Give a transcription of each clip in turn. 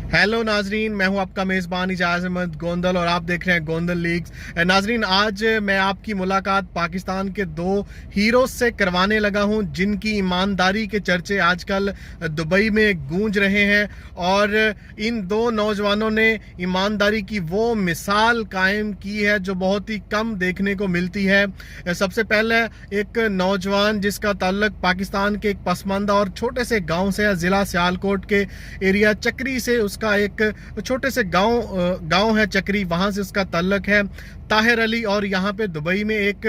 Hello नाजरीन, मैं हूं आपका मेज़बान इजाज़ अहमद गोंदल और आप देख रहे हैं गोंदल लीग्स। नाजरीन, आज मैं आपकी मुलाकात पाकिस्तान के दो हीरोज से करवाने लगा हूं जिनकी ईमानदारी के चर्चे आजकल दुबई में गूंज रहे हैं। और इन दो नौजवानों ने ईमानदारी की वो मिसाल कायम की है जो बहुत ही कम देखने को मिलती है। सबसे पहले एक नौजवान जिसका ताल्लुक पाकिस्तान के एक पसमानदा और छोटे से गाँव से है, ज़िला सियालकोट के एरिया चक्री से उसका एक छोटे से गांव है चक्री, वहां से उसका ताल्लुक है। ताहिर अली और यहाँ पे दुबई में एक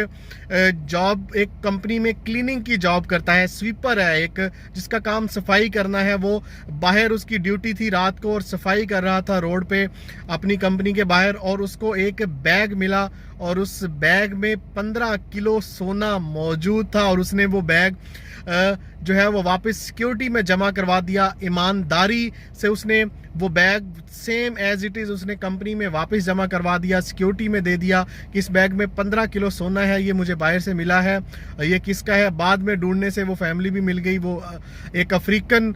कंपनी में क्लीनिंग की जॉब करता है, स्वीपर है एक, जिसका काम सफाई करना है। वो बाहर उसकी ड्यूटी थी रात को और सफाई कर रहा था रोड पे अपनी कंपनी के बाहर, और उसको एक बैग मिला और उस बैग में 15 किलो सोना मौजूद था। और उसने वो बैग जो है वो वापस सिक्योरिटी में जमा करवा दिया। ईमानदारी से उसने वो bag same as it is उसने कंपनी में वापस जमा करवा दिया, सिक्योरिटी में दे दिया कि इस बैग में 15 किलो सोना है, ये मुझे बाहर से मिला है, ये किसका है। बाद में ढूंढने से वो फैमिली भी मिल गई। वो एक अफ्रीकन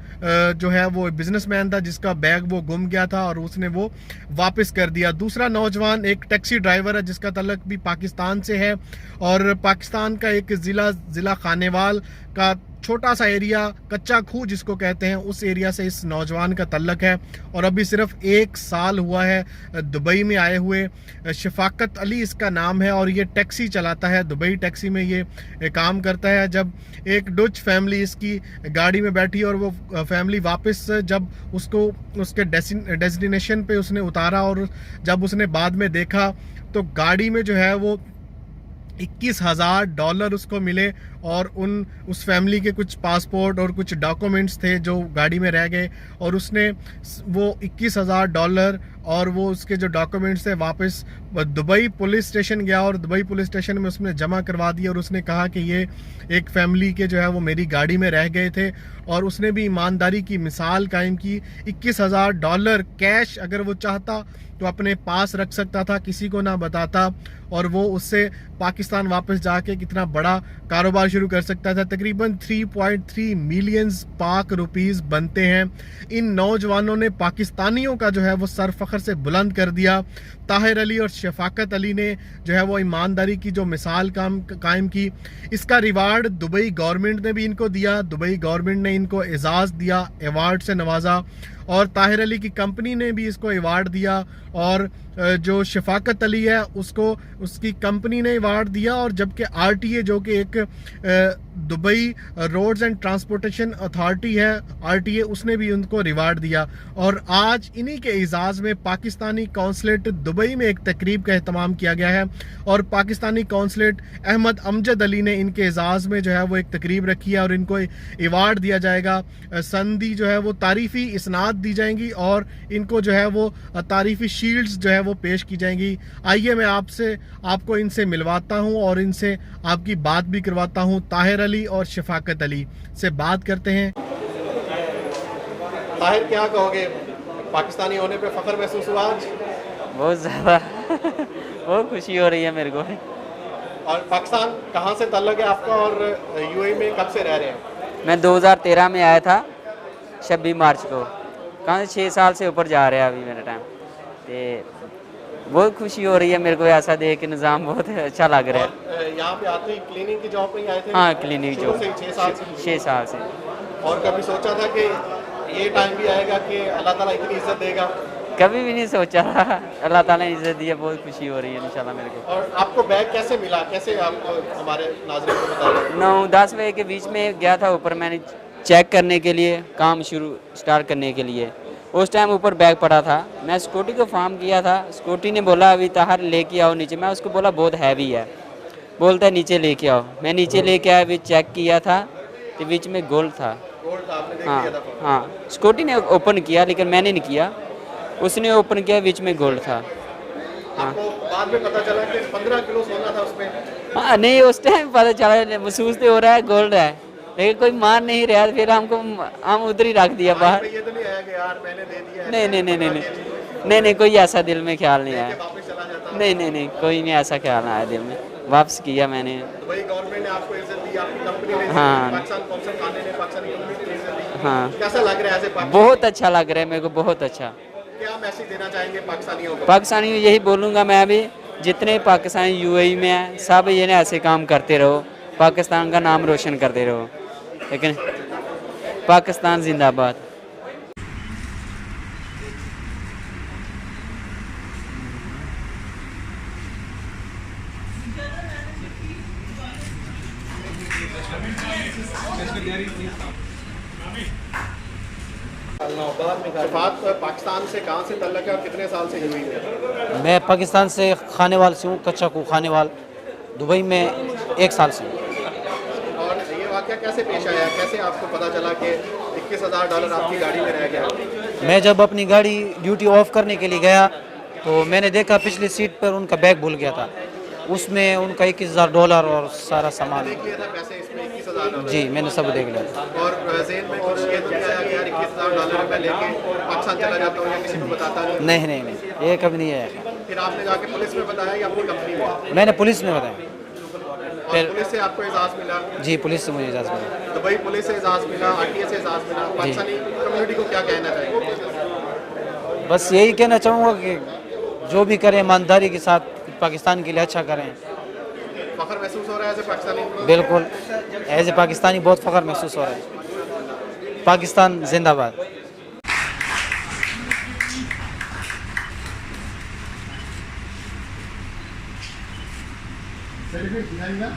जो है वो बिजनेसमैन था जिसका बैग वो गुम गया था और उसने वो वापस कर दिया। दूसरा नौजवान एक टैक्सी ड्राइवर है जिसका ताल्लुक भी पाकिस्तान से है और पाकिस्तान का एक ज़िला खानेवाल का छोटा सा एरिया, कच्चा खूह जिसको कहते हैं, उस एरिया से इस नौजवान का ताल्लुक है। और अभी सिर्फ 1 साल हुआ है दुबई में आए हुए। शफाकत अली इसका नाम है और ये टैक्सी चलाता है, दुबई टैक्सी में ये काम करता है। जब एक डच फैमिली इसकी गाड़ी में बैठी और वो फैमिली वापस जब उसको उसके डेस्टिनेशन पे उसने उतारा और जब उसने बाद में देखा तो गाड़ी में जो है वो $21,000 उसको मिले और उस फैमिली के कुछ पासपोर्ट और कुछ डॉक्यूमेंट्स थे जो गाड़ी में रह गए, और उसने वो $21,000 और वो उसके जो डॉक्यूमेंट्स थे वापस दुबई पुलिस स्टेशन गया और दुबई पुलिस स्टेशन में उसने जमा करवा दिया। और उसने कहा कि ये एक फैमिली के जो है वो मेरी गाड़ी में रह गए थे, और उसने भी ईमानदारी की मिसाल कायम की। $21,000 कैश अगर वो चाहता तो अपने पास रख सकता था, किसी को ना बताता, और वो उससे पाकिस्तान वापस जाके कितना बड़ा कारोबार शुरू कर सकता था। तकरीबन 3.3 मिलियन पाक रुपीस बनते हैं। इन नौजवानों ने पाकिस्तानियों का जो है वो सर फख्र से बुलंद कर दिया। ताहिर अली और शफाकत अली ने जो है वो ईमानदारी की जो मिसाल कायम की, इसका रिवार्ड दुबई गवर्नमेंट ने भी इनको दिया। दुबई गवर्नमेंट ने इनको एजाज़ दिया, अवार्ड से नवाजा, और ताहिर अली की कंपनी ने भी इसको अवार्ड दिया, और जो शफाकत अली है उसको उसकी कंपनी ने अवार्ड दिया। और जबकि RTA जो कि एक Dubai roads and transportation authority है, RTA, उसने भी उनको रिवार्ड दिया। और आज इन्हीं के एजाज़ में पाकिस्तानी कौंसलेट दुबई में एक तकरीब का एहतमाम किया गया है और पाकिस्तानी कौंसलेट अहमद अमजद अली ने इनके एजाज़ में जो है वो एक तकरीब रखी है और इनको अवार्ड दिया जाएगा। संधि जो है वो तारीफ़ी इसनाद दी जाएंगी और इनको जो है वो तारीफ़ी शील्ड्स जो है वो पेश की जाएंगी। आइए मैं आपको इनसे मिलवाता हूँ और इनसे आपकी बात भी करवाता हूँ। ताहिर अली और शफाकत अली से बात करते हैं। ताहिर, क्या कहोगे, पाकिस्तानी होने पे फख्र महसूस हुआ आज? बहुत ज़्यादा बहुत खुशी हो रही है मेरे को। और पाकिस्तान कहाँ से ताल्लुक है आपका और UAE में कब से रह रहे हैं? मैं 2013 में आया था 26 मार्च को। कहाँ से 6 साल से ऊपर जा रहे हैं अभी मेरा टाइम। तो बहुत खुशी हो रही है मेरे को, ऐसा देख के निज़ाम बहुत अच्छा लग रहा है। यहाँ पे आते ही क्लीनिंग की जॉब में आए थे? हाँ, क्लीनिक जॉब 6 साल से। और कभी सोचा था कि ये टाइम भी आएगा कि अल्लाह ताला इतनी इज्जत देगा? कभी भी नहीं सोचा था। अल्लाह ताला ने इज्जत दी है, बहुत खुशी हो रही है इंशाल्लाह मेरे को। और आपको बैग कैसे मिला, कैसे आपको हमारे नाज़रीन को बताइए? 9-10 बजे के बीच में गया था ऊपर, मैंने चेक करने के लिए, काम स्टार्ट करने के लिए। उस टाइम ऊपर बैग पड़ा था, मैं स्कूटी को फार्म किया था। स्कूटी ने बोला अभी ताहर लेके आओ नीचे। मैं उसको बोला बहुत हैवी है, बोलता है नीचे लेके आओ। मैं नीचे लेके आया, भी चेक किया था तो बीच में गोल्ड था। आपने देख हाँ लिया था? हाँ, स्कूटी ने ओपन किया लेकिन मैंने नहीं किया, उसने ओपन किया, बीच में गोल्ड था। हाँ, आपको बाद में पता चला कि 15 किलो सोना था उसमें? हाँ नहीं, उस टाइम पता चला, महसूस तो हो रहा है गोल्ड है, लेकिन कोई मान नहीं रहा। फिर हम उधर ही रख दिया बाहर। ये तो नहीं आया कि यार मैंने दे दिया है? नहीं, कोई ऐसा दिल में ख्याल नहीं आया। वापस चला जाता? नहीं, कोई नहीं ऐसा ख्याल आया दिल में, वापस किया मैंने। दुबई गवर्नमेंट ने आपको इज्जत दी, आपकी कंपनी ने, हाँ। पाकिस्तान कौंसल खाने ने पाकिस्तानी कम्युनिटी ने इज्जत दी। हाँ, कैसा लग रहा है ऐसे? बहुत अच्छा लग रहा है मेरे को, बहुत अच्छा। क्या मैसेज देना चाहेंगे पाकिस्तानियों को? पाकिस्तानी यही बोलूँगा मैं अभी, जितने पाकिस्तानी यूएई में हैं सब ये ना ऐसे काम करते रहो, पाकिस्तान का नाम रोशन करते रहो। लेकिन पाकिस्तान जिंदाबाद। शफात पाकिस्तान से कहाँ से तल्लक है और कितने साल से यूएई में? मैं पाकिस्तान से खानेवाल से हूँ, कच्चा कू खानेवाल। दुबई में 1 साल से हूँ। और ये वाक़या कैसे पेश आया, कैसे आपको पता चला कि $21,000 आपकी गाड़ी में रह गया? मैं जब अपनी गाड़ी ड्यूटी ऑफ करने के लिए गया तो मैंने देखा पिछली सीट पर उनका बैग भूल गया था, उसमें उनका $21,000 और सारा सामान। देख लिया था पैसे इसमें $21,000? जी मैंने सब देख लिया था। और ज़हन में कुछ ये तो नहीं आया कि यार $21,000 मैं लेके पाकिस्तान चला जाता हूँ या किसी को बताता नहीं? नहीं, ये कभी नहीं आया। फिर आपने जाके पुलिस में बताया या अपनी कंपनी में? मैंने पुलिस में बताया। और पुलिस से आपको इजाज़त मिला? जी पुलिस से मुझे इजाज़त मिली। दुबई पुलिस से इजाज़त मिला, आरटीए से इजाज़त मिला। पाकिस्तानी कम्युनिटी को क्या कहना चाहिए? बस यही कहना चाहूँगा कि जो भी करें ईमानदारी के साथ, पाकिस्तान के लिए अच्छा करें। फख्र महसूस हो रहा है एज ए पाकिस्तानी? बिल्कुल, एज ए पाकिस्तानी बहुत फ़ख्र महसूस हो रहा है। पाकिस्तान जिंदाबाद। सेलिब्रेट दिखाएगा।